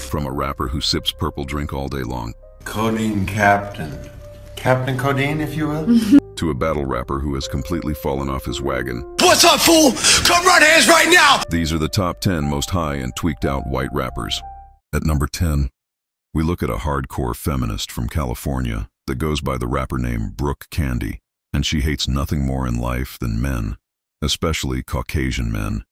From a rapper who sips purple drink all day long. Codeine Captain. Captain Codeine, if you will. To a battle rapper who has completely fallen off his wagon. What's up, fool? Come run hands right now! These are the top 10 most high and tweaked out white rappers. At number 10, we look at a hardcore feminist from California that goes by the rapper name Brooke Candy, and she hates nothing more in life than men, especially Caucasian men.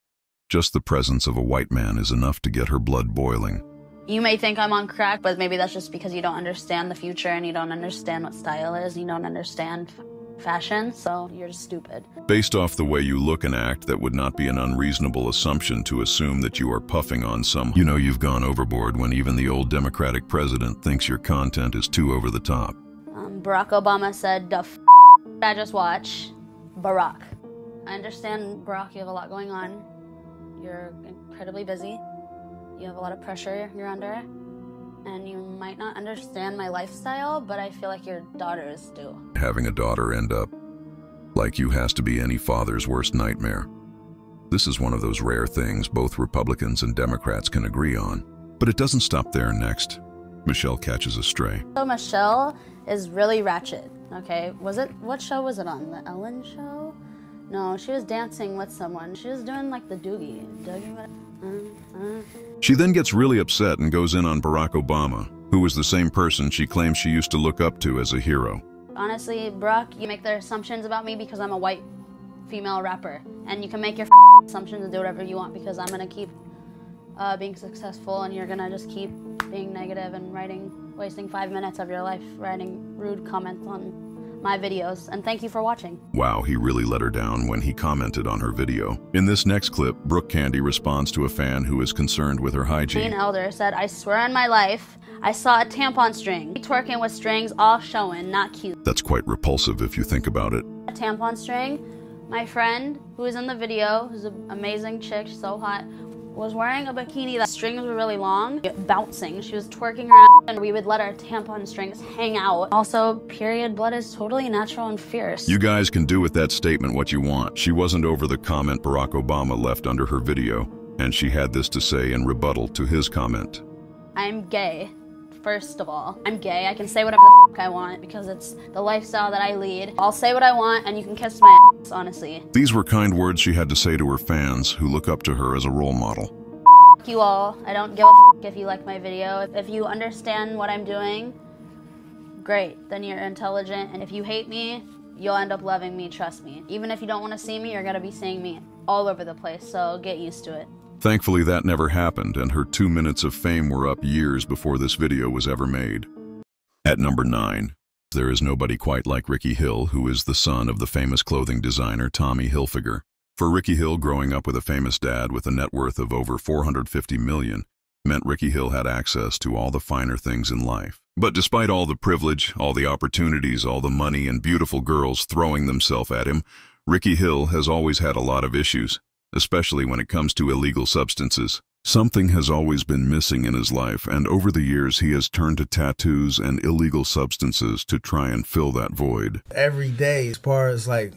Just the presence of a white man is enough to get her blood boiling. You may think I'm on crack, but maybe that's just because you don't understand the future and you don't understand what style is, you don't understand fashion, so you're just stupid. Based off the way you look and act, that would not be an unreasonable assumption to assume that you are puffing on some. You know you've gone overboard when even the old Democratic president thinks your content is too over the top. Barack Obama said, "The f I just watched Barack." I understand, Barack, you have a lot going on. You're incredibly busy. You have a lot of pressure you're under. And you might not understand my lifestyle, but I feel like your daughters do. Having a daughter end up like you has to be any father's worst nightmare. This is one of those rare things both Republicans and Democrats can agree on. But it doesn't stop there. Next, Michelle catches a stray. So Michelle is really ratchet, okay? What show was it on? The Ellen show? No, she was dancing with someone. She was doing like the doogie. She then gets really upset and goes in on Barack Obama, who was the same person she claims she used to look up to as a hero. Honestly, Barack, you make their assumptions about me because I'm a white female rapper. And you can make your assumptions and do whatever you want because I'm gonna keep being successful and you're gonna just keep being negative and wasting 5 minutes of your life writing rude comments on my videos, and thank you for watching. Wow, he really let her down when he commented on her video. In this next clip, Brooke Candy responds to a fan who is concerned with her hygiene. An elder said, "I swear on my life, I saw a tampon string. Twerking with strings all showing, not cute." That's quite repulsive if you think about it. A tampon string. My friend, who is in the video, who's an amazing chick, she's so hot, was wearing a bikini. The strings were really long, bouncing. She was twerking around, and we would let our tampon strings hang out. Also, period blood is totally natural and fierce. You guys can do with that statement what you want. She wasn't over the comment Barack Obama left under her video, and she had this to say in rebuttal to his comment. I'm gay. First of all, I'm gay. I can say whatever the f I want because it's the lifestyle that I lead. I'll say what I want and you can kiss my ass, honestly. These were kind words she had to say to her fans who look up to her as a role model. F you all. I don't give a f if you like my video. If you understand what I'm doing, great. Then you're intelligent. And if you hate me, you'll end up loving me, trust me. Even if you don't want to see me, you're gonna be seeing me all over the place, so get used to it. Thankfully, that never happened, and her 2 minutes of fame were up years before this video was ever made. At number 9, there is nobody quite like Ricky Hill, who is the son of the famous clothing designer Tommy Hilfiger. For Ricky Hill, growing up with a famous dad with a net worth of over $450 million meant Ricky Hill had access to all the finer things in life. But despite all the privilege, all the opportunities, all the money, and beautiful girls throwing themselves at him, Ricky Hill has always had a lot of issues, especially when it comes to illegal substances. Something has always been missing in his life, and over the years he has turned to tattoos and illegal substances to try and fill that void. Every day, as far as like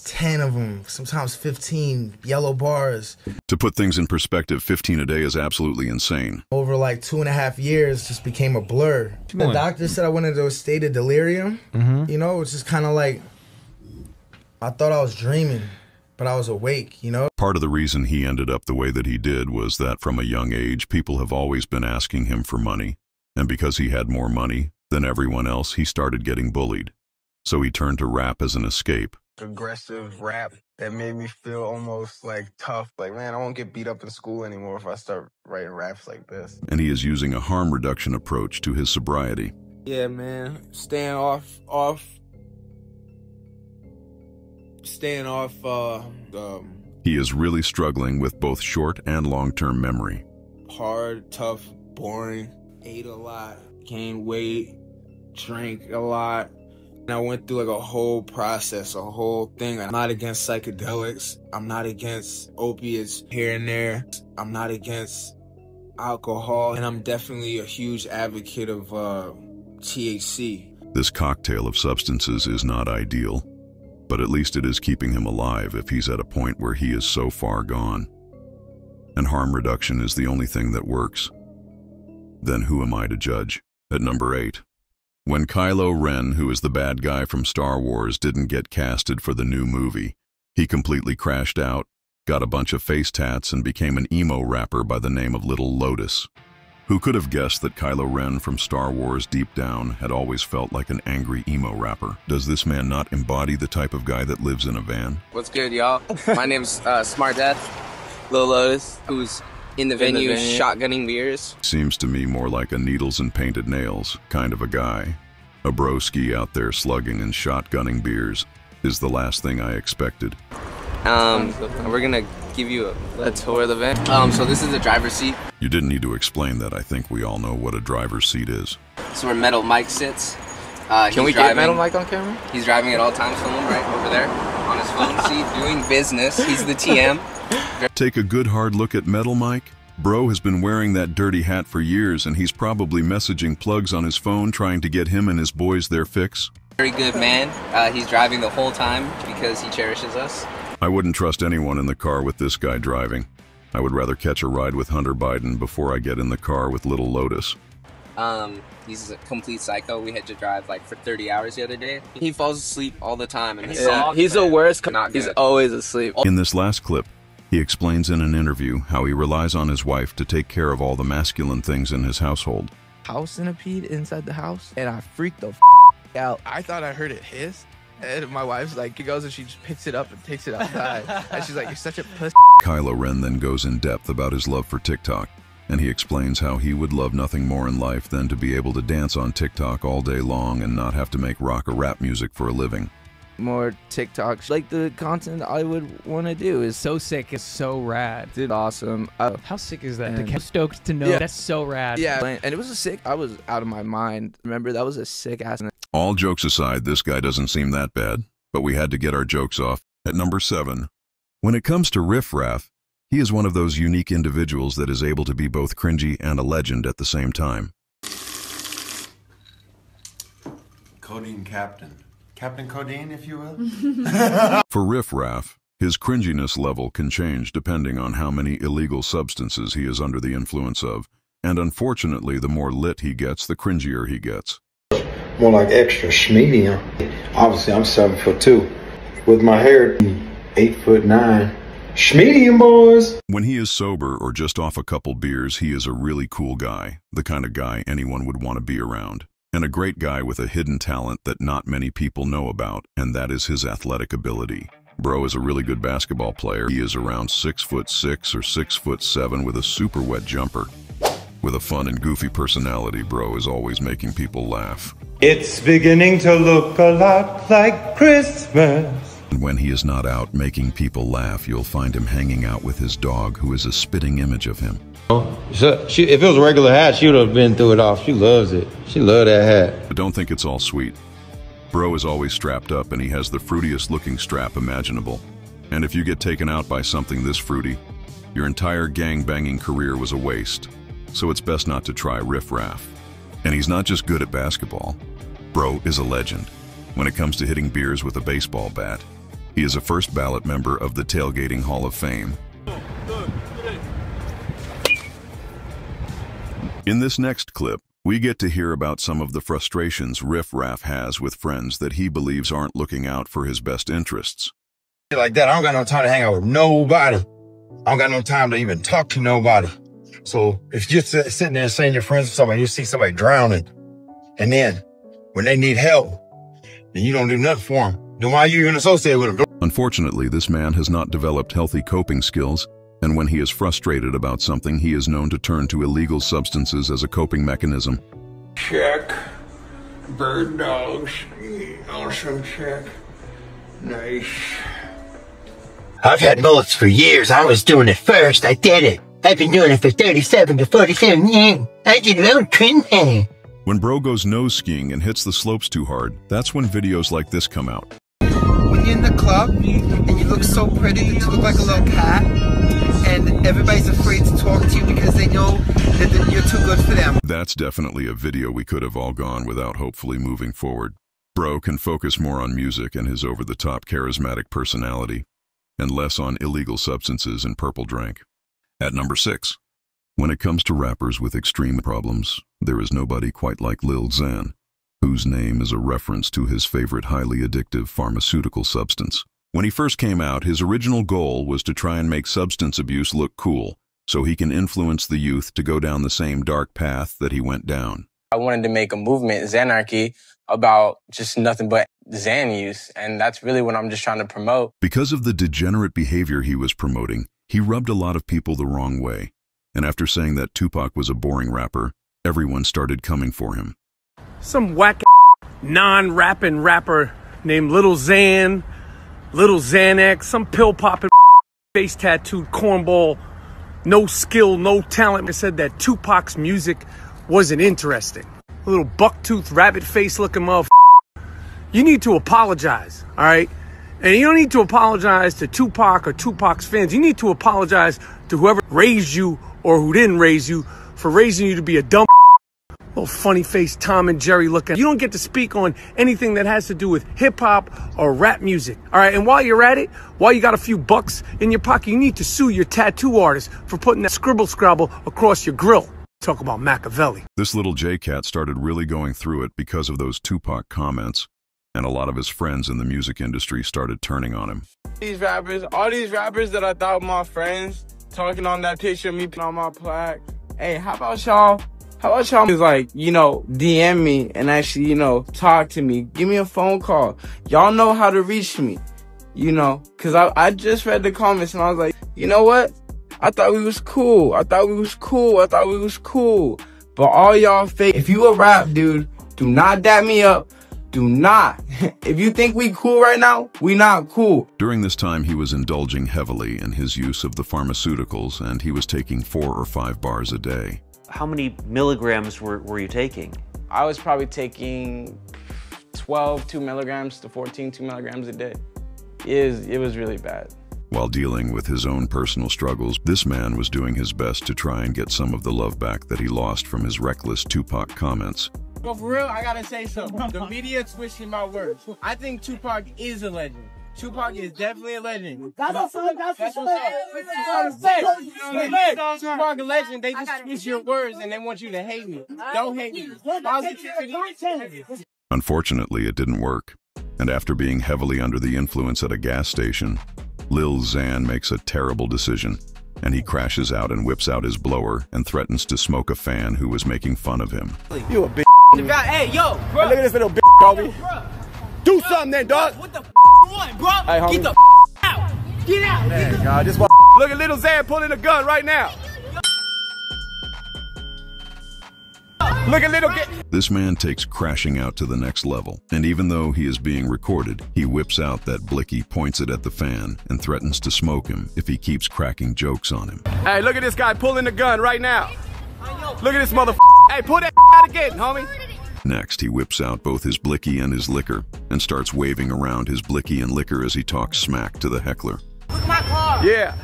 10 of them, sometimes 15 yellow bars. To put things in perspective, 15 a day is absolutely insane. Over like 2.5 years, just became a blur. The doctor said I went into a state of delirium. You know, it's just kind of like, I thought I was dreaming, but I was awake, you know? Part of the reason he ended up the way that he did was that from a young age, people have always been asking him for money. And because he had more money than everyone else, he started getting bullied. So he turned to rap as an escape. Aggressive rap that made me feel almost like tough. Like, man, I won't get beat up in school anymore if I start writing raps like this. And he is using a harm reduction approach to his sobriety. Yeah, man, staying off He is really struggling with both short and long-term memory. Hard, tough, boring, ate a lot, gained weight, drank a lot. And I went through like a whole process, a whole thing. I'm not against psychedelics. I'm not against opiates here and there. I'm not against alcohol. And I'm definitely a huge advocate of THC. This cocktail of substances is not ideal, but at least it is keeping him alive if he's at a point where he is so far gone. And harm reduction is the only thing that works. then who am I to judge? At number 8. When Kylo Ren, who is the bad guy from Star Wars, didn't get casted for the new movie, he completely crashed out, got a bunch of face tats, and became an emo rapper by the name of Lil Lotus. Who could have guessed that Kylo Ren from Star Wars deep down had always felt like an angry emo rapper? Does this man not embody the type of guy that lives in a van? What's good, y'all? My name's Smart Death, Lil Lotus, who's in the venue shotgunning beers. Seems to me more like a needles and painted nails kind of a guy. A broski out there slugging and shotgunning beers is the last thing I expected. We're gonna give you a tour of the van. So this is the driver's seat. You didn't need to explain that. I think we all know what a driver's seat is. This is where Metal Mike sits. Can we get Metal Mike on camera? He's driving at all times, filming right over there on his phone seat, doing business. He's the TM. Take a good hard look at Metal Mike. Bro has been wearing that dirty hat for years, and he's probably messaging plugs on his phone trying to get him and his boys their fix. Very good man. He's driving the whole time because he cherishes us. I wouldn't trust anyone in the car with this guy driving. I would rather catch a ride with Hunter Biden before I get in the car with Lil Lotus. He's a complete psycho. We had to drive like for 30 hours the other day. He falls asleep all the time. And he's the worst. He's always asleep. In this last clip, he explains in an interview how he relies on his wife to take care of all the masculine things in his household. House centipede inside the house, and I freaked the out. I thought I heard it hiss, and my wife's like, she goes and she just picks it up and takes it outside. And she's like, you're such a pussy. Kylo Ren then goes in depth about his love for TikTok, and he explains how he would love nothing more in life than to be able to dance on TikTok all day long and not have to make rock or rap music for a living. More TikToks, like the content I would want to do is so sick. It's so rad. Dude, awesome. How sick is that? I'm stoked to know. That's so rad. Yeah, and it was I was out of my mind. Remember, that was a sick ass. All jokes aside, this guy doesn't seem that bad, but we had to get our jokes off. At number 7. When it comes to Riff Raff, he is one of those unique individuals that is able to be both cringy and a legend at the same time. Codeine Captain. Captain Codeine, if you will. For Riff Raff, his cringiness level can change depending on how many illegal substances he is under the influence of, and unfortunately, the more lit he gets, the cringier he gets. More like extra schmedium. Obviously, I'm 7'2", with my hair 8'9". Schmedium, boys. When he is sober or just off a couple beers, he is a really cool guy, the kind of guy anyone would want to be around. And a great guy with a hidden talent that not many people know about, and that is his athletic ability. Bro is a really good basketball player. He is around 6'6" or 6'7" with a super wet jumper. With a fun and goofy personality, Bro is always making people laugh. It's beginning to look a lot like Christmas. And when he is not out making people laugh, you'll find him hanging out with his dog, who is a spitting image of him. If it was a regular hat, she would have been through it off. She loves it. She loves that hat. But don't think it's all sweet. Bro is always strapped up, and he has the fruitiest looking strap imaginable. And if you get taken out by something this fruity, your entire gang-banging career was a waste. So it's best not to try Riff Raff. And he's not just good at basketball. Bro is a legend. When it comes to hitting beers with a baseball bat, he is a first ballot member of the Tailgating Hall of Fame. In this next clip, we get to hear about some of the frustrations Riff Raff has with friends that he believes aren't looking out for his best interests. Like that, I don't got no time to hang out with nobody. I don't got no time to even talk to nobody. So if you're sitting there saying you're friends with somebody, you see somebody drowning, and then when they need help, and you don't do nothing for them, then why are you even associated with them? Unfortunately, this man has not developed healthy coping skills, and when he is frustrated about something, he is known to turn to illegal substances as a coping mechanism. Check. Bird dogs. Awesome check. Nice. I've had bullets for years. I was doing it first. I did it. I've been doing it for 37 to 47 years. I did it out training. When Bro goes nose skiing and hits the slopes too hard, that's when videos like this come out. When you're in the club and you look so pretty that you look like a little cat, and everybody's afraid to talk to you because they know that you're too good for them. That's definitely a video we could have all gone without, hopefully moving forward. Bro can focus more on music and his over-the-top charismatic personality, and less on illegal substances and purple drink. At number 6. When it comes to rappers with extreme problems, there is nobody quite like Lil Xan, whose name is a reference to his favorite highly addictive pharmaceutical substance. When he first came out, his original goal was to try and make substance abuse look cool, so he can influence the youth to go down the same dark path that he went down. I wanted to make a movement, Xanarchy, about just nothing but Xan use, and that's really what I'm just trying to promote. Because of the degenerate behavior he was promoting, he rubbed a lot of people the wrong way, and after saying that Tupac was a boring rapper, everyone started coming for him. Some whack non-rapping rapper named Lil Xan, Lil Xanax, some pill-popping face tattooed cornball, no skill, no talent. I said that Tupac's music wasn't interesting. A little bucktooth, rabbit face looking motherfucker. You need to apologize, all right? And you don't need to apologize to Tupac or Tupac's fans. You need to apologize to whoever raised you or who didn't raise you for raising you to be a dumb little funny face Tom and Jerry looking. You don't get to speak on anything that has to do with hip hop or rap music. All right. And while you're at it, while you got a few bucks in your pocket, you need to sue your tattoo artist for putting that scribble scrabble across your grill. Talk about Machiavelli. This little J-Cat started really going through it because of those Tupac comments, and a lot of his friends in the music industry started turning on him. These rappers, all these rappers that I thought were my friends, talking on that picture of me on my plaque. Hey, how about y'all is like, you know, DM me and actually, you know, talk to me. Give me a phone call. Y'all know how to reach me, you know, because I just read the comments and I was like, you know what? I thought we was cool. I thought we was cool. But all y'all fake. If you a rap dude, do not dap me up. Do not. If you think we cool right now, we not cool. During this time, he was indulging heavily in his use of the pharmaceuticals, and he was taking 4 or 5 bars a day. How many milligrams were you taking? I was probably taking 12 2 milligrams to 14 2 milligrams a day. It was really bad. While dealing with his own personal struggles, this man was doing his best to try and get some of the love back that he lost from his reckless Tupac comments. But for real, I gotta say something. The media twisting my words. I think Tupac is a legend. Tupac is definitely a legend. That's what's up. Tupac a legend. They just twist your words and they want you to hate me. Don't hate me. Unfortunately, it didn't work. And after being heavily under the influence at a gas station, Lil Xan makes a terrible decision, and he crashes out and whips out his blower and threatens to smoke a fan who was making fun of him. You a bitch. Hey, yo, bro. Hey, look at this little bitch, homie. Do something then, dog. What the you want, bro? Hey, homie. Get the out. Get out. Man, God, this one. Look at Lil Xan pulling a gun right now. Look at little kid. This man takes crashing out to the next level, and even though he is being recorded, he whips out that blicky, points it at the fan, and threatens to smoke him if he keeps cracking jokes on him. Hey, look at this guy pulling the gun right now. Look at this motherfucker. Hey, pull that out again, homie. Next, he whips out both his blicky and his liquor, and starts waving around his blicky and liquor as he talks smack to the heckler. Look at my car. Yeah.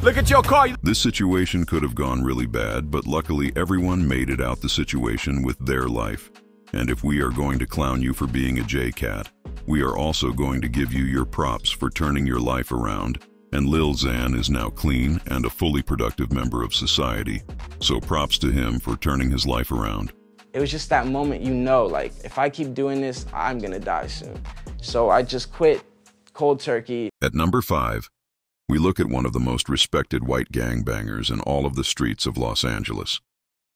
Look at your car. This situation could have gone really bad, but luckily everyone made it out the situation with their life. And if we are going to clown you for being a J-Cat, we are also going to give you your props for turning your life around. And Lil Xan is now clean and a fully productive member of society. So props to him for turning his life around. It was just that moment, you know, like, if I keep doing this, I'm gonna die soon. So I just quit cold turkey. At number 5, we look at one of the most respected white gangbangers in all of the streets of Los Angeles.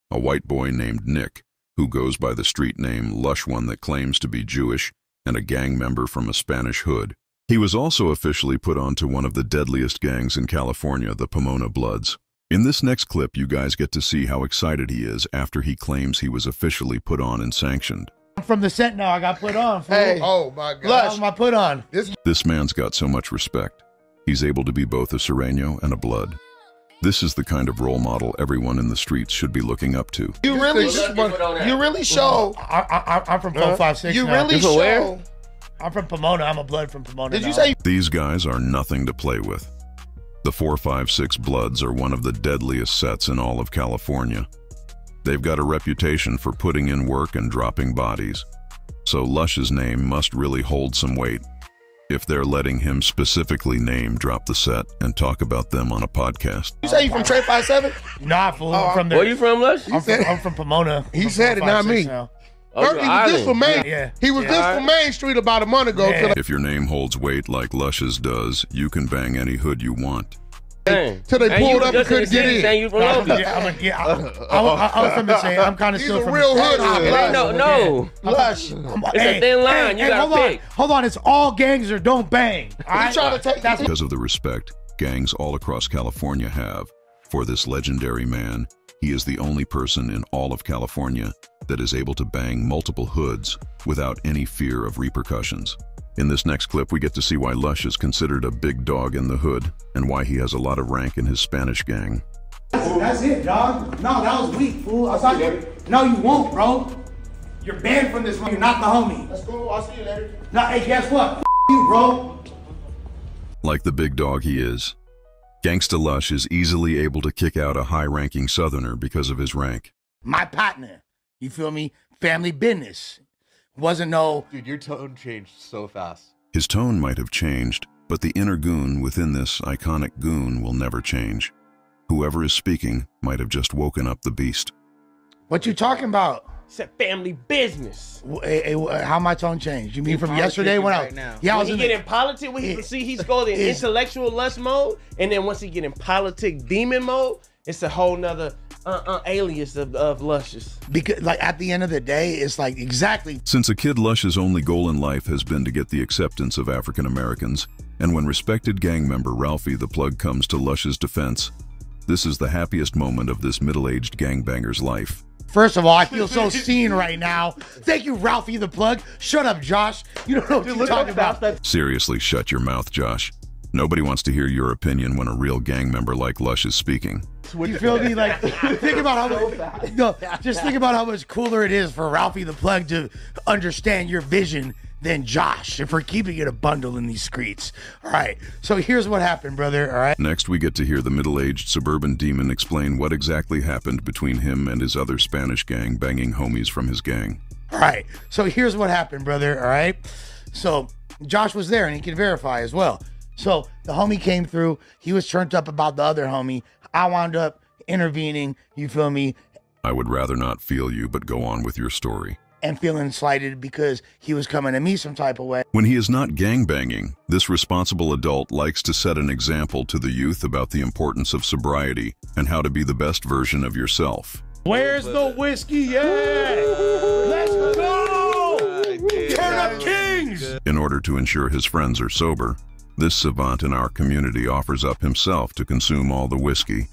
A white boy named Nick, who goes by the street name Lush One that claims to be Jewish and a gang member from a Spanish hood. He was also officially put onto one of the deadliest gangs in California, the Pomona Bloods. In this next clip, you guys get to see how excited he is after he claims he was officially put on and sanctioned. I'm from the set now, I got put on. Fool. Hey, oh my God. Lush, my put on. This man's got so much respect. He's able to be both a Sereno and a Blood. This is the kind of role model everyone in the streets should be looking up to. You really show. I'm from 456 You now. really show. I'm from Pomona. I'm a Blood from Pomona. Did you say? These guys are nothing to play with. The 456 Bloods are one of the deadliest sets in all of California. They've got a reputation for putting in work and dropping bodies. So Lush's name must really hold some weight. if they're letting him specifically name drop the set and talk about them on a podcast. You say you from Trey 57? Nah, fool. I'm from there. Where you from, Lush? I'm from Pomona. He said it, not me. Oh, he was this for Main. Yeah. He was this for Main Street about a month ago. Yeah. If your name holds weight like Lush's does, you can bang any hood you want. Till they pulled up and couldn't get in. I was going to say, I'm kind of still He's a from real the hood hopper. No. Lush. It's a thin line. You gotta pick. Hold on. It's all gangs or don't bang. You trying to take that? Because of the respect gangs all across California have for this legendary man, he is the only person in all of California that is able to bang multiple hoods without any fear of repercussions. In this next clip, we get to see why Lush is considered a big dog in the hood and why he has a lot of rank in his Spanish gang. That's it, dog. No, that was weak, fool. No, you won't, bro. You're banned from this one. You're not the homie. That's cool. I'll see you later. No, hey, guess what? F you, bro. Like the big dog he is, Gangsta Lush is easily able to kick out a high-ranking Southerner because of his rank. My partner. You feel me? Family business. Wasn't no... Dude, your tone changed so fast. His tone might have changed, but the inner goon within this iconic goon will never change. Whoever is speaking might have just woken up the beast. What you talking about? It's a family business. How my tone changed? You mean from yesterday when I... Yeah, when he get in politics, when he see he's going in intellectual lust mode, and then once he get in politic demon mode, it's a whole nother alias of Luscious. Because like at the end of the day, it's like exactly. Since a kid Lush's only goal in life has been to get the acceptance of African Americans, and when respected gang member Ralphie the Plug comes to Lush's defense, this is the happiest moment of this middle-aged gangbanger's life. First of all, I feel so seen right now. Thank you, Ralphie the Plug. Shut up, Josh. You don't know what you're talking about. Seriously, shut your mouth, Josh. Nobody wants to hear your opinion when a real gang member like Lush is speaking. You feel me? Like, think about just think about how much cooler it is for Ralphie the Plug to understand your vision than Josh, and for keeping it a bundle in these streets. All right, so here's what happened, brother, all right? Next, we get to hear the middle-aged suburban demon explain what exactly happened between him and his other Spanish gang banging homies from his gang. All right, so here's what happened, brother, all right? So Josh was there, and he can verify as well. So the homie came through. He was turned up about the other homie. I wound up intervening, you feel me? I would rather not feel you, but go on with your story. And feeling slighted because he was coming at me some type of way. When he is not gangbanging, this responsible adult likes to set an example to the youth about the importance of sobriety and how to be the best version of yourself. Where's the whiskey at? Let's go! Turn up kings! In order to ensure his friends are sober, this savant in our community offers up himself to consume all the whiskey,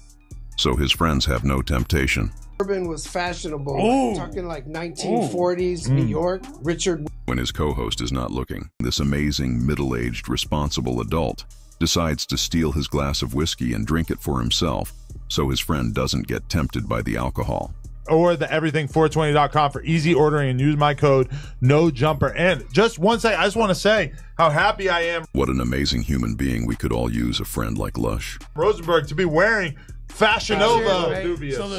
so his friends have no temptation. Bourbon was fashionable. Talking like 1940s New York. Richard. When his co-host is not looking, this amazing middle-aged responsible adult decides to steal his glass of whiskey and drink it for himself, so his friend doesn't get tempted by the alcohol. Or the everything420.com for easy ordering and use my code NOJUMPER. And just one second, I just want to say how happy I am. What an amazing human being. We could all use a friend like Lush. Rosenberg to be wearing Fashion Nova.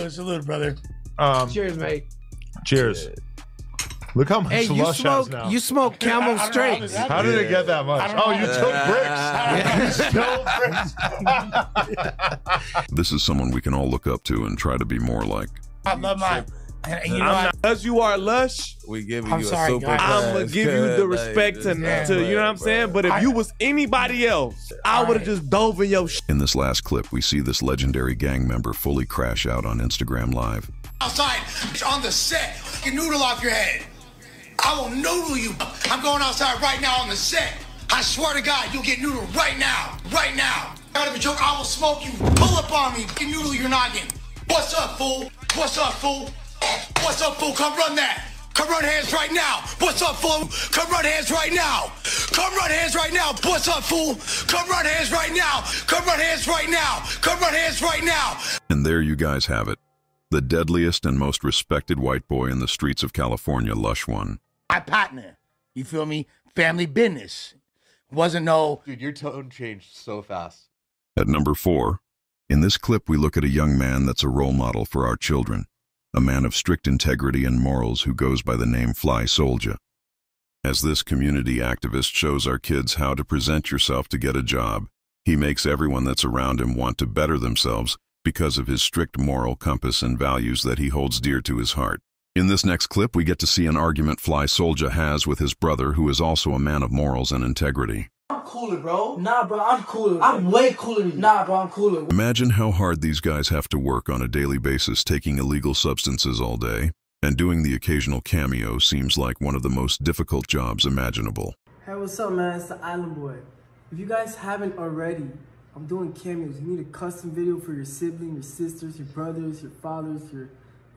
Salute, brother. Cheers, mate. Cheers. Look how much Lush has now. You smoke Camel Straight. How did it get that much? Oh, you took bricks. This is someone we can all look up to and try to be more like. I love mine. And you know, as you are Lush, we give you a super I'm gonna give you the respect to you know what I'm saying. But if you was anybody else, I would have just dove in your shit. In this last clip, we see this legendary gang member fully crash out on Instagram Live. Outside, on the set, you noodle off your head. I will noodle you. I'm going outside right now on the set. I swear to God, you'll get noodled right now. Right now. Out of a joke, I will smoke you. Pull up on me. You noodle your noggin. What's up, fool? What's up, fool? What's up, fool? Come run that. Come run hands right now. What's up, fool? Come run hands right now. Come run hands right now. What's up, fool? Come run hands right now. Come run hands right now. Come run hands right now. And there you guys have it. The deadliest and most respected white boy in the streets of California, Lush One. my partner. You feel me? Family business. Wasn't no... Dude, your tone changed so fast. At number 4, in this clip we look at a young man that's a role model for our children. A man of strict integrity and morals who goes by the name Fly Soulja. As this community activist shows our kids how to present yourself to get a job, he makes everyone that's around him want to better themselves because of his strict moral compass and values that he holds dear to his heart. In this next clip, we get to see an argument Fly Soulja has with his brother, who is also a man of morals and integrity. I'm cooler, bro. Nah, bro, I'm cooler. I'm way cooler than you. Nah, bro, I'm cooler. Imagine how hard these guys have to work on a daily basis, taking illegal substances all day, and doing the occasional cameo seems like one of the most difficult jobs imaginable. Hey, what's up, man? It's the Island Boy. If you guys haven't already, I'm doing cameos. You need a custom video for your sibling, your sisters, your brothers, your fathers, your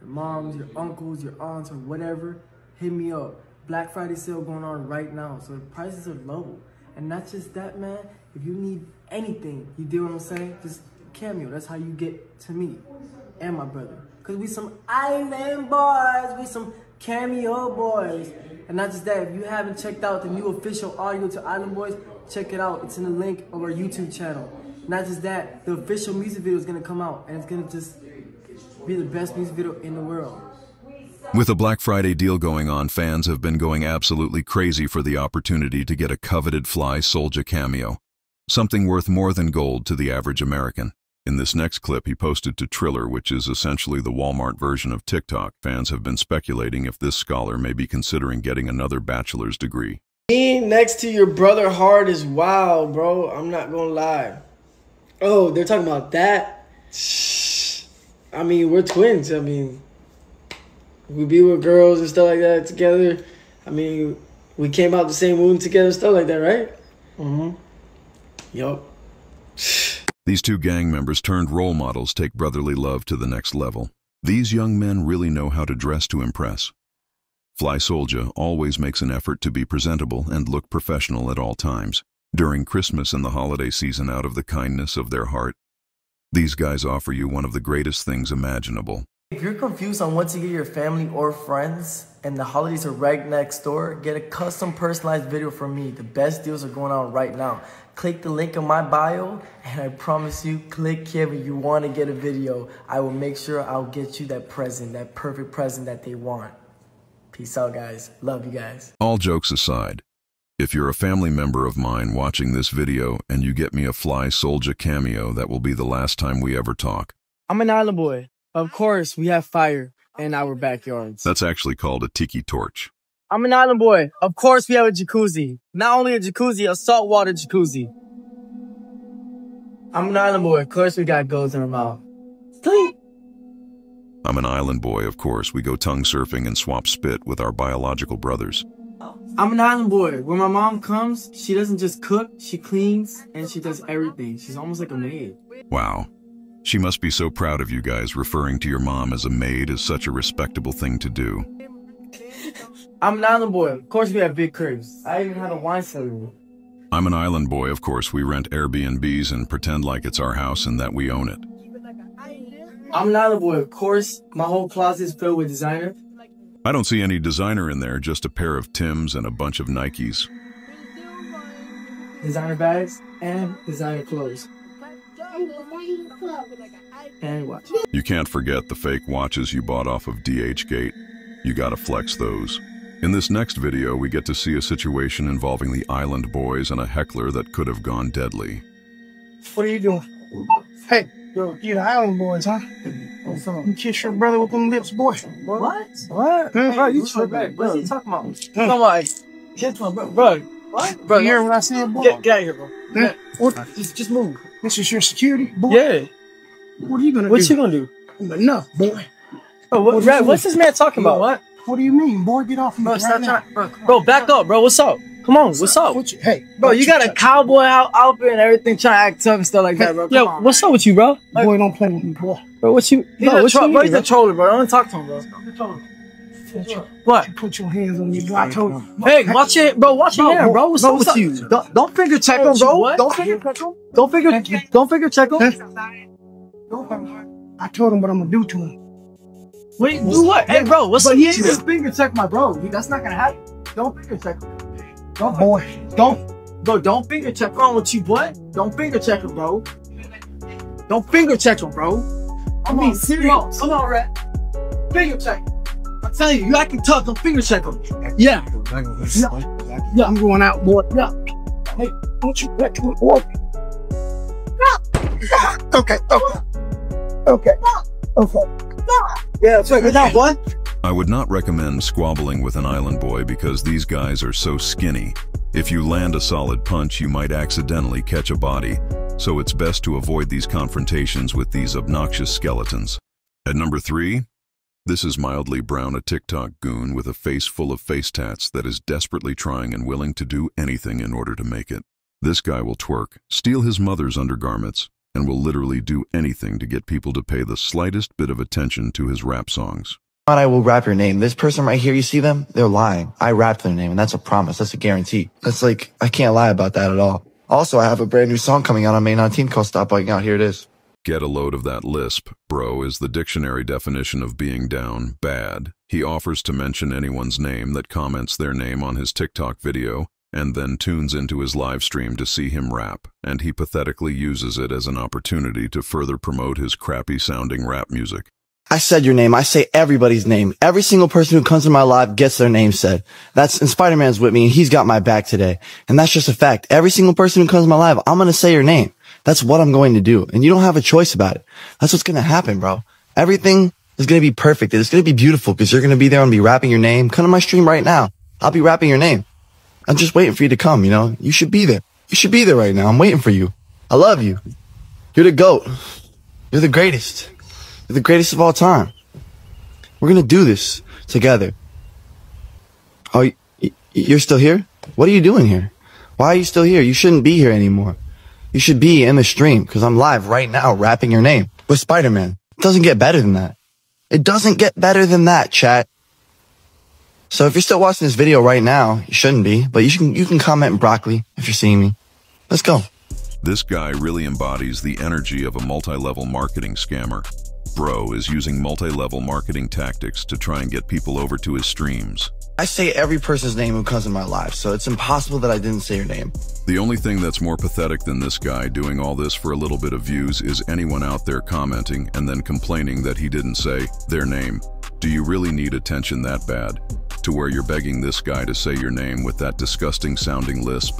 moms, your uncles, your aunts, or whatever. Hit me up. Black Friday sale going on right now, so the prices are low. And not just that, man. If you need anything, you deal what I'm saying? Just cameo. That's how you get to me and my brother. Cause we some island boys, we some cameo boys. And not just that, if you haven't checked out the new official audio to Island Boys, check it out. It's in the link of our YouTube channel. Not just that, the official music video is gonna come out, and it's gonna just be the best music video in the world. With a Black Friday deal going on, fans have been going absolutely crazy for the opportunity to get a coveted Fly Soulja cameo. Something worth more than gold to the average American. In this next clip, he posted to Triller, which is essentially the Walmart version of TikTok. Fans have been speculating if this scholar may be considering getting another bachelor's degree. Being next to your brother hard is wild, bro. I'm not gonna lie. Oh, they're talking about that? I mean, we're twins. I mean, we be with girls and stuff like that together. I mean, we came out the same womb together, stuff like that, right? Mm-hmm. Yup. These two gang members turned role models take brotherly love to the next level. These young men really know how to dress to impress. Fly Soulja always makes an effort to be presentable and look professional at all times. During Christmas and the holiday season, out of the kindness of their heart, these guys offer you one of the greatest things imaginable. If you're confused on what to get your family or friends and the holidays are right next door, get a custom personalized video from me. The best deals are going on right now. Click the link in my bio, and I promise you, click here if you want to get a video. I will make sure I'll get you that present, that perfect present that they want. Peace out, guys. Love you guys. All jokes aside, if you're a family member of mine watching this video and you get me a Fly Soulja cameo, that will be the last time we ever talk. I'm an island boy. Of course, we have fire in our backyards. That's actually called a tiki torch. I'm an island boy. Of course, we have a jacuzzi. Not only a jacuzzi, a saltwater jacuzzi. I'm an island boy. Of course, we got goals in our mouth. Sleep. I'm an island boy. Of course, we go tongue surfing and swap spit with our biological brothers. I'm an island boy. When my mom comes, she doesn't just cook, she cleans, and she does everything. She's almost like a maid. Wow. She must be so proud of you guys. Referring to your mom as a maid is such a respectable thing to do. I'm an island boy. Of course we have big cribs. I even had a wine cellar. I'm an island boy. Of course we rent Airbnbs and pretend like it's our house and that we own it. I'm an island boy. Of course, my whole closet is filled with designer. I don't see any designer in there, just a pair of Timbs and a bunch of Nikes. Designer bags and designer clothes. And watch. You can't forget the fake watches you bought off of DHgate. You gotta flex those. In this next video, we get to see a situation involving the Island Boys and a heckler that could have gone deadly. What are you doing? Hey, you the Island Boys, huh? You kiss your brother with them lips, boy. What? What? Bro, you tripping. What are you talking about? Come on, kiss my brother. Bro, what? Bro, you hear what I said, boy? Get out of here, bro. What? Just move. This is your security, boy? Yeah. What are you gonna do? What you gonna do? Enough, boy. Bro, what's this man talking about? What? What do you mean, boy? Get off me right now. Bro, back up, bro. What's up? Come on, what's up? Hey, bro, you got a cowboy outfit and everything, trying to act tough and stuff like that, bro. Yo, what's up with you, bro? Boy, don't play with me, boy. Bro, what you? Bro, he's a troller, bro. Don't talk to him, bro. What? Put your hands on me, boy. I told you. Hey, watch it, bro. Watch your hand, bro. What's up with you? Don't finger check him, bro. Don't finger check him. Don't finger check him. I told him what I'm gonna do to him. Wait, do what? Hey, bro, what's up? He ain't gonna finger check my bro. That's not gonna happen. Don't finger check him. Don't, boy. Don't. Bro, don't finger check on with you, boy. Don't finger check him, bro. Don't finger check him, bro. I mean, serious. Come on, Rat. Finger check him. I'm telling you, you acting tough. Don't finger check him. Yeah. Yeah, I'm going out, boy. Yeah. Hey, don't you let me walk. Okay. Yeah, check it out, boy. I would not recommend squabbling with an island boy because these guys are so skinny. If you land a solid punch, you might accidentally catch a body, so it's best to avoid these confrontations with these obnoxious skeletons. At number 3, this is mildly brown, a TikTok goon with a face full of face tats that is desperately trying and willing to do anything in order to make it. This guy will twerk, steal his mother's undergarments, and will literally do anything to get people to pay the slightest bit of attention to his rap songs. I will rap your name. This person right here, you see them? They're lying. I rapped their name, and that's a promise. That's a guarantee. That's like, I can't lie about that at all. Also, I have a brand new song coming out on May 19th called Stop Bugging Out. Here it is. Get a load of that lisp, bro, is the dictionary definition of being down bad. He offers to mention anyone's name that comments their name on his TikTok video, and then tunes into his live stream to see him rap, and he pathetically uses it as an opportunity to further promote his crappy-sounding rap music. I said your name. I say everybody's name. Every single person who comes in my live gets their name said. And Spider-Man's with me, and he's got my back today. And that's just a fact. Every single person who comes in my live, I'm going to say your name. That's what I'm going to do. And you don't have a choice about it. That's what's going to happen, bro. Everything is going to be perfect. It's going to be beautiful because you're going to be there and be rapping your name. Come to my stream right now. I'll be rapping your name. I'm just waiting for you to come, you know? You should be there. You should be there right now. I'm waiting for you. I love you. You're the GOAT. You're the greatest. You're the greatest of all time. We're going to do this together. Oh, you're still here? What are you doing here? Why are you still here? You shouldn't be here anymore. You should be in the stream because I'm live right now rapping your name with Spider-Man. It doesn't get better than that. It doesn't get better than that, chat. So if you're still watching this video right now, you shouldn't be, but you can comment in broccoli if you're seeing me. Let's go. This guy really embodies the energy of a multi-level marketing scammer. Bro is using multi-level marketing tactics to try and get people over to his streams. I say every person's name who comes in my life, so it's impossible that I didn't say your name. The only thing that's more pathetic than this guy doing all this for a little bit of views is anyone out there commenting and then complaining that he didn't say their name. Do you really need attention that bad? To where you're begging this guy to say your name with that disgusting sounding lisp?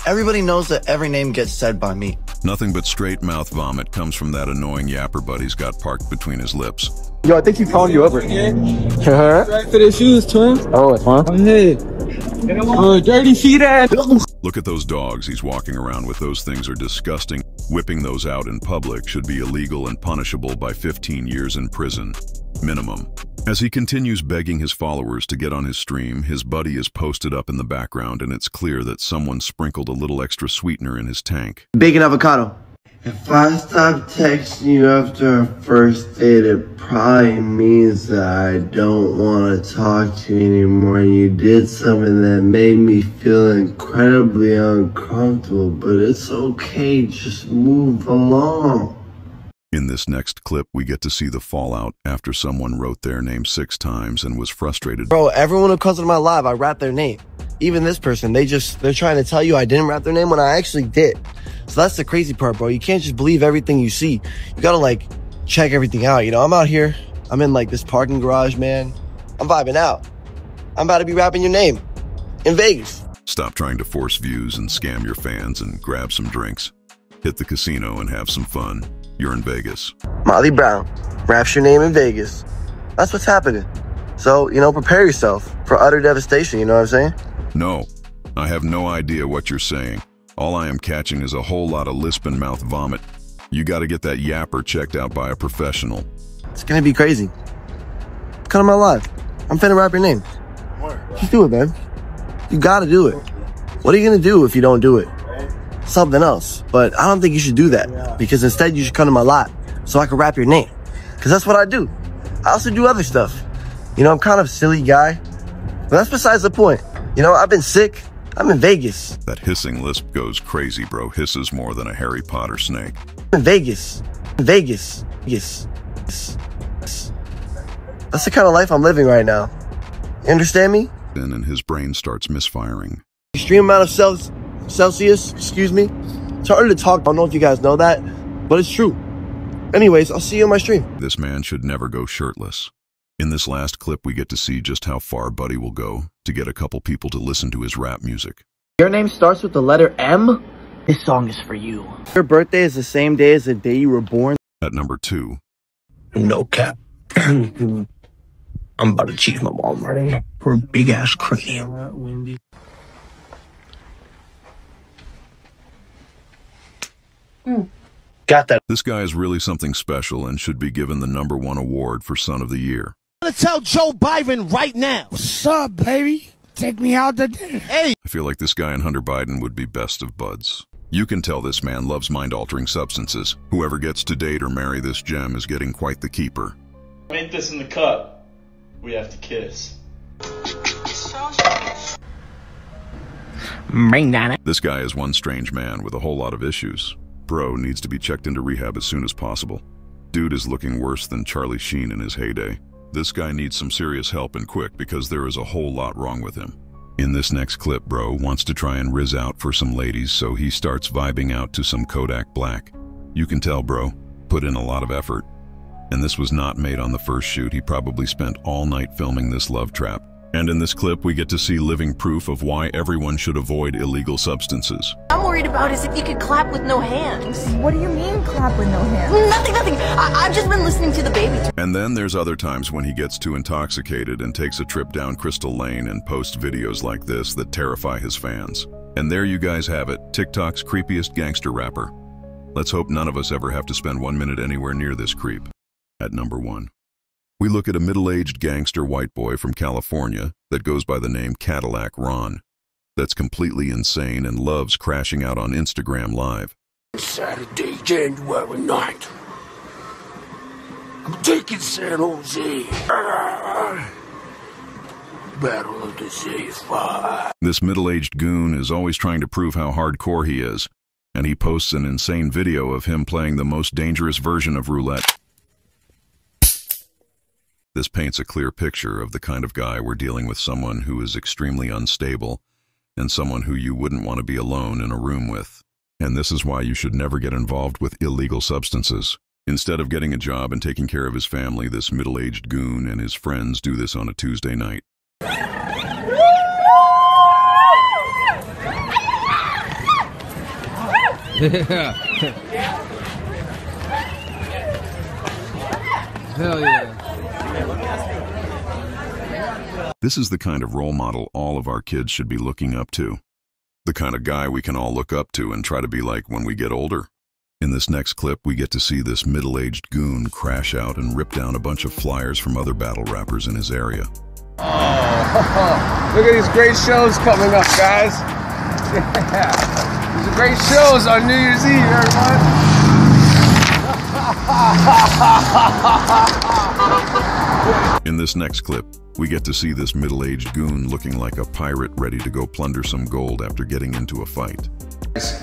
Everybody knows that every name gets said by me. Nothing but straight mouth vomit comes from that annoying yapper buddy's got parked between his lips. Yo, I think he called you over. Yeah. Right for the shoes, twin. Oh, it's fun. Hey. Dirty feet ass. Look at those dogs he's walking around with. Those things are disgusting. Whipping those out in public should be illegal and punishable by 15 years in prison. Minimum. As he continues begging his followers to get on his stream, his buddy is posted up in the background and it's clear that someone sprinkled a little extra sweetener in his tank. Bacon avocado. If I stop texting you after a first date, it probably means that I don't want to talk to you anymore. You did something that made me feel incredibly uncomfortable, but it's okay, just move along. In this next clip, we get to see the fallout after someone wrote their name 6 times and was frustrated. Bro, everyone who comes to my live, I rap their name. Even this person, they're trying to tell you I didn't rap their name when I actually did. So that's the crazy part, bro. You can't just believe everything you see. You gotta, like, check everything out. You know, I'm out here. I'm in, like, this parking garage, man. I'm vibing out. I'm about to be rapping your name in Vegas. Stop trying to force views and scam your fans and grab some drinks. Hit the casino and have some fun. You're in Vegas. Molly Brown raps your name in Vegas. That's what's happening. So, you know, prepare yourself for utter devastation, you know what I'm saying? No, I have no idea what you're saying. All I am catching is a whole lot of lisping mouth vomit. You gotta get that yapper checked out by a professional. It's gonna be crazy. Come to my live. I'm finna rap your name. Just do it, man. You gotta do it. What are you gonna do if you don't do it? Something else. But I don't think you should do that. Because instead you should come to my live so I can rap your name. Because that's what I do. I also do other stuff. You know, I'm kind of a silly guy. But that's besides the point. You know, I've been sick. I'm in Vegas. That hissing lisp goes crazy, bro. Hisses more than a Harry Potter snake. I'm in Vegas. Vegas. Yes. That's the kind of life I'm living right now. You understand me? And his brain starts misfiring. Extreme amount of Celsius, excuse me. It's harder to talk. I don't know if you guys know that, but it's true. Anyways, I'll see you on my stream. This man should never go shirtless. In this last clip, we get to see just how far Buddy will go to get a couple people to listen to his rap music. Your name starts with the letter M? This song is for you. Your birthday is the same day as the day you were born. At number 2. No cap. I'm about to cheat my mom right now for a big ass cranium. Got that. This guy is really something special and should be given the #1 award for Son of the Year. I'm gonna tell Joe Biden right now. What's up, baby? Take me out to dinner. Hey. I feel like this guy and Hunter Biden would be best of buds. You can tell this man loves mind-altering substances. Whoever gets to date or marry this gem is getting quite the keeper. Make this in the cup. We have to kiss. This guy is one strange man with a whole lot of issues. Bro needs to be checked into rehab as soon as possible. Dude is looking worse than Charlie Sheen in his heyday. This guy needs some serious help and quick because there is a whole lot wrong with him. In this next clip, bro wants to try and rizz out for some ladies, so he starts vibing out to some Kodak Black. You can tell bro put in a lot of effort. And this was not made on the first shoot. He probably spent all night filming this love trap. And in this clip, we get to see living proof of why everyone should avoid illegal substances. I'm worried about is if you could clap with no hands. What do you mean clap with no hands? Nothing. I've just been listening to the baby. And then there's other times when he gets too intoxicated and takes a trip down Crystal Lane and posts videos like this that terrify his fans. And there you guys have it, TikTok's creepiest gangster rapper. Let's hope none of us ever have to spend 1 minute anywhere near this creep. At number 1. We look at a middle-aged gangster white boy from California that goes by the name Cadillac Ron, that's completely insane and loves crashing out on Instagram Live. Saturday, January 9th. I'm taking San Jose. Battle of the C5. This middle-aged goon is always trying to prove how hardcore he is, and he posts an insane video of him playing the most dangerous version of roulette. This paints a clear picture of the kind of guy we're dealing with, someone who is extremely unstable and someone who you wouldn't want to be alone in a room with. And this is why you should never get involved with illegal substances. Instead of getting a job and taking care of his family, this middle-aged goon and his friends do this on a Tuesday night. Hell yeah. This is the kind of role model all of our kids should be looking up to. The kind of guy we can all look up to and try to be like when we get older. In this next clip, we get to see this middle-aged goon crash out and rip down a bunch of flyers from other battle rappers in his area. Oh, look at these great shows coming up, guys. Yeah. These are great shows on New Year's Eve, everyone. In this next clip, we get to see this middle-aged goon looking like a pirate ready to go plunder some gold after getting into a fight.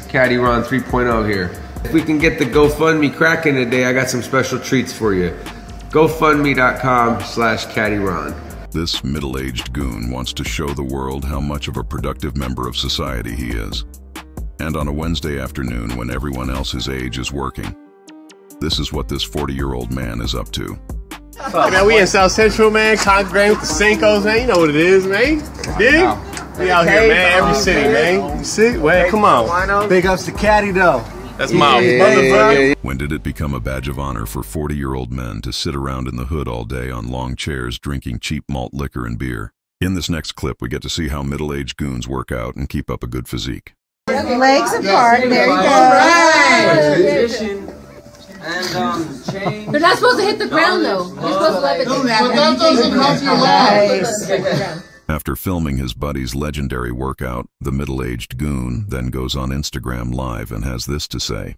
Cadillac Ron 3.0 here. If we can get the GoFundMe cracking today, I got some special treats for you. GoFundMe.com/CaddyRon. This middle-aged goon wants to show the world how much of a productive member of society he is. And on a Wednesday afternoon when everyone else his age is working, this is what this 40-year-old man is up to. Hey man, we in South Central, man. Congregating with the Cincos, man. You know what it is, man. Dig? We out here, man. Every city, man. You see? Well, come on. Big ups to Caddy, though. That's my motherfucker. When did it become a badge of honor for 40-year-old men to sit around in the hood all day on long chairs drinking cheap malt liquor and beer? In this next clip, we get to see how middle-aged goons work out and keep up a good physique. Legs apart. There you go. And change. They're not supposed to hit the ground though. You're supposed to let it. But that doesn't help your life. After filming his buddy's legendary workout, the middle-aged goon then goes on Instagram Live and has this to say.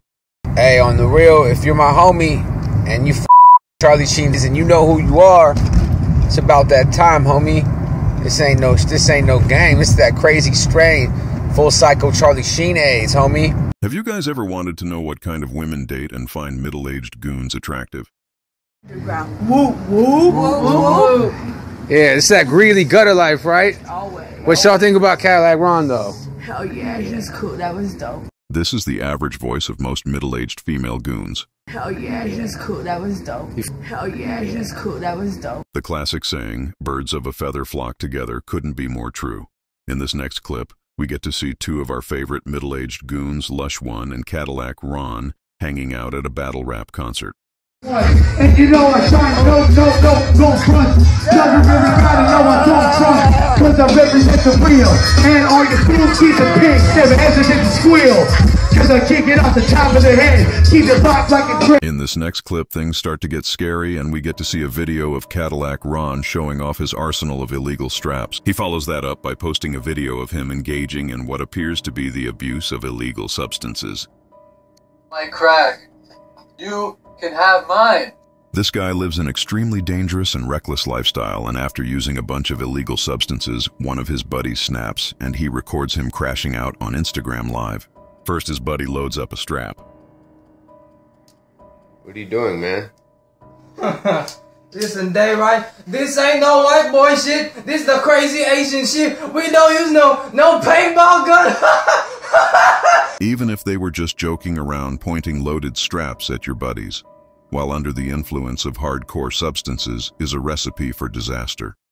Hey, on the real, if you're my homie and you Charlie Sheen and you know who you are, it's about that time, homie. This ain't no game. It's that crazy strain. Full psycho Charlie Sheen AIDS, homie. Have you guys ever wanted to know what kind of women date and find middle-aged goons attractive? Woo, woo, woo. Yeah, it's that greedy gutter life, right? Always. What y'all think about Cadillac Ron, though? Hell yeah, he's cool. That was dope. This is the average voice of most middle-aged female goons. Hell yeah, he's cool. That was dope. Hell yeah, he's cool. That was dope. The classic saying, birds of a feather flock together, couldn't be more true. In this next clip, we get to see two of our favorite middle-aged goons, Lush One and Cadillac Ron, hanging out at a battle rap concert. And you know I shine, no front. Doesn't really matter, no I don't trust. Cause I represent the real. And all your fools keep the pig, never hesitate to squeal. Cause I kick it off the top of the head, keep it locked like a grip. In this next clip, things start to get scary and we get to see a video of Cadillac Ron showing off his arsenal of illegal straps. He follows that up by posting a video of him engaging in what appears to be the abuse of illegal substances. My crack. You can have mine. This guy lives an extremely dangerous and reckless lifestyle, and after using a bunch of illegal substances, one of his buddies snaps and he records him crashing out on Instagram Live. First, his buddy loads up a strap. What are you doing, man? Listen, Dave, right? This ain't no white boy shit. This the crazy Asian shit. We don't use no paintball gun. Even if they were just joking around pointing loaded straps at your buddies, while under the influence of hardcore substances is a recipe for disaster.